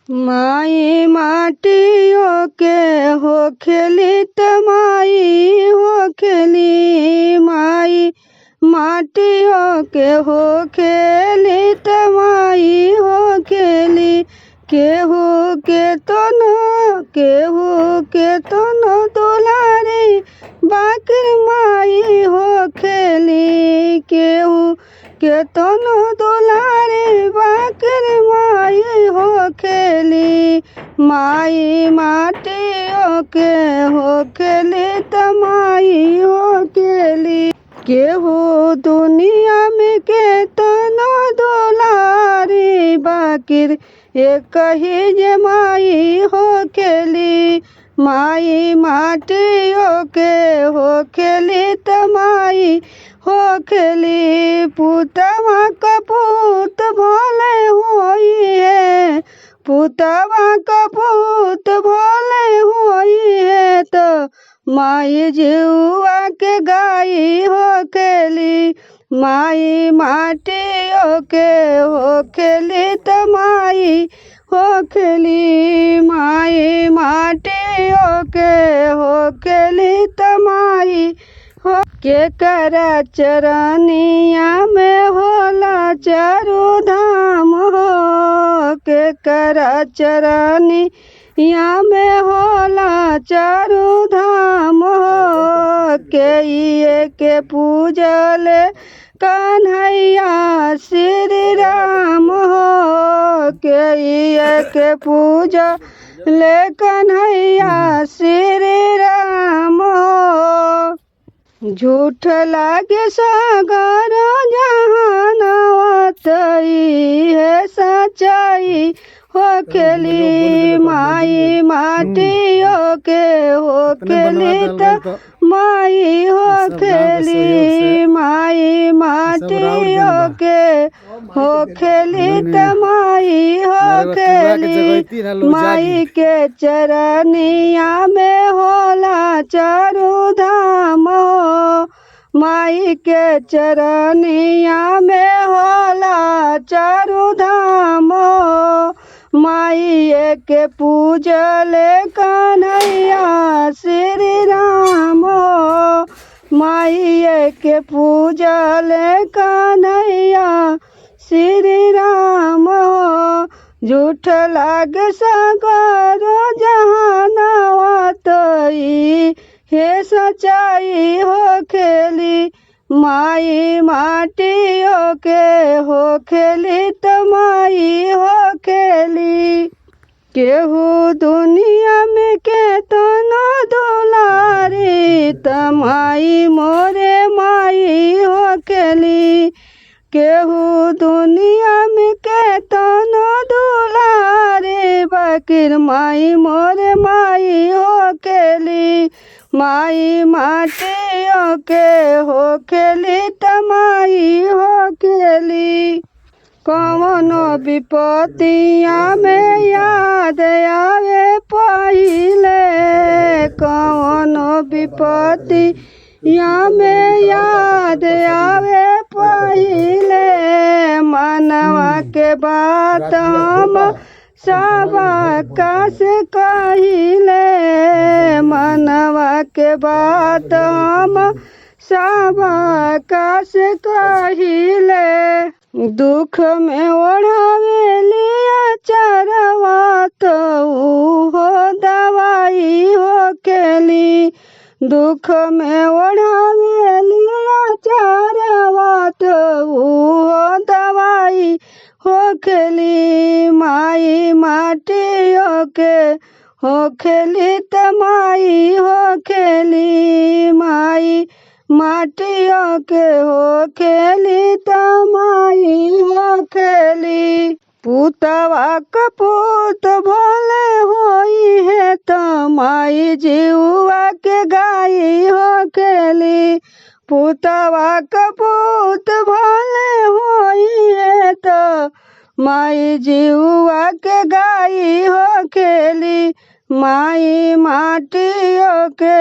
माई माटियों के हो खेली त माई हो खेली। माई माटियों के हो खेली त माई हो खेली। केहू के तो न दुलारी बाकर माई हो खेली। केहू के तो न दुलारी बाकर माई हो खेली। माई माटियों के हो खेली त माई हो खेली। केहू दुनिया में के तनो दुलारी बाकिर एक ही जे माई हो खेली। माई माटियों के हो खेली त माई हो खेली। पुतवा कपूत भोले होई है, पुतवा कपूत भोले होई है तो माई जुआ के गाई हो खेली। माई माटियों के हो खेली त माई हो खेली। माई माटियों के हो खेली त माई हो के करा चरनिया में होला चारू धाम हो। के करा चरनिया में होला चारू धाम हो। के पूजल कन्हैया श्री राम हो। के पूजल कन्हैया श्री राम हो। झूठ लागे सागर जहानवा तई है सच्चाई हो खेली। माई माटियों के हो खेली त माई हो खेली। माई माटियों के हो खेली त माई हो खेली। माई के चरनिया में होला चारू धाम हो। माई के चरनिया में होला चारू धाम हो। माई के पूजल कन्हैया श्री राम हो। माई के पूजल कन्हैया श्री राम हो। झूठ लाग सागर जहानवा तई हे सच्चाई हो खेली। माई माटियों के हो खेली त माई हो खेली। केहू दुनिया में के तनो दुलारी त माई मोरे माई हो खेली। केहू दुनिया में के तनो दुलारी बाकिर माई मोरे माई हो खेली। माई माटियों के हो खेली त माई हो खेली। कवनो विपत्तिया में याद आवे पहिले। कवनो विपत्तिया में याद आवे पहिले। मनवा के बात हम सबका से कहिले। मनवा के बात हम सबका से कहिले। दुख में ओढ़ावे लिया चरवा तो हो दवाई हो खेली। दुख में ओढ़ावे लिया चरवा तो हो दवाई हो खेली। माई माटियों के हो खेली त माई हो खेली। माई माटियों के हो खेली त माई हो खेली। पुतवा कपूत भोले होई है त माई जुआ के गाई हो खेली। पुतवा कपूत भोले होई है त माई जुआ के गाई हो खेली। माई माटियों के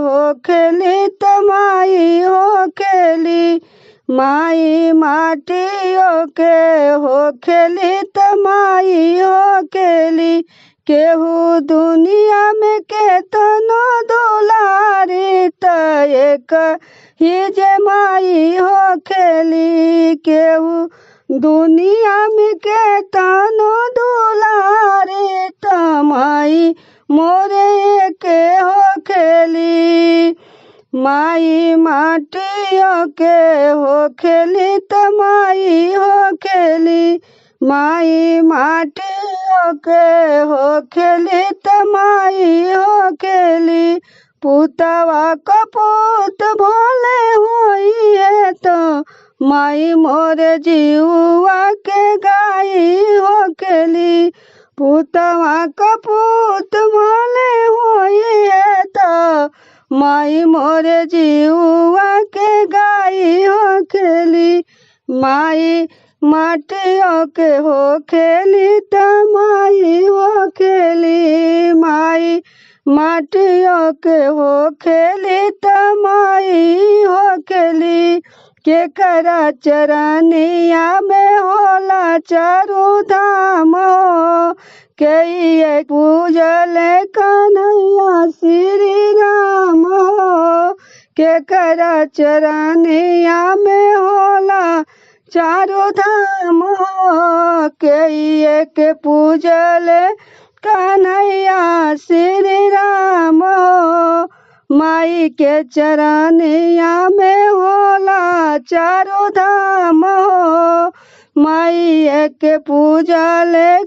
हो खेली त माई हो खेली। माई माटियों के हो खेली त माई हो खेली केहू दुनिया में के तनो दुलारी त एक ही जे माई हो खेली केहू दुनिया में के तनो दुलारी त माई मोरे के हो खेली माई माटियों के हो खेली त माई हो खेली माई माटियों के हो खेली त माई हो खेली पुतवा कपूत भोले होई है तो माई मोरे जीवा के गाई हो खेली पुतवा कपूत भोले होई है तो माई मोरे जीवा के गाई हो खेली माई माटियों के हो खेली त माई हो खेली माई माटियों के हो खेली त माई हो खेली के करा चरनिया में होला चारू धाम हो के पूजल कन्हैया श्री राम हो के करा चरनिया में होला चारू धाम हो के पूजल कन्हैया श्री राम हो माई के चरनिया में होला चारू धाम हो माई के पूजल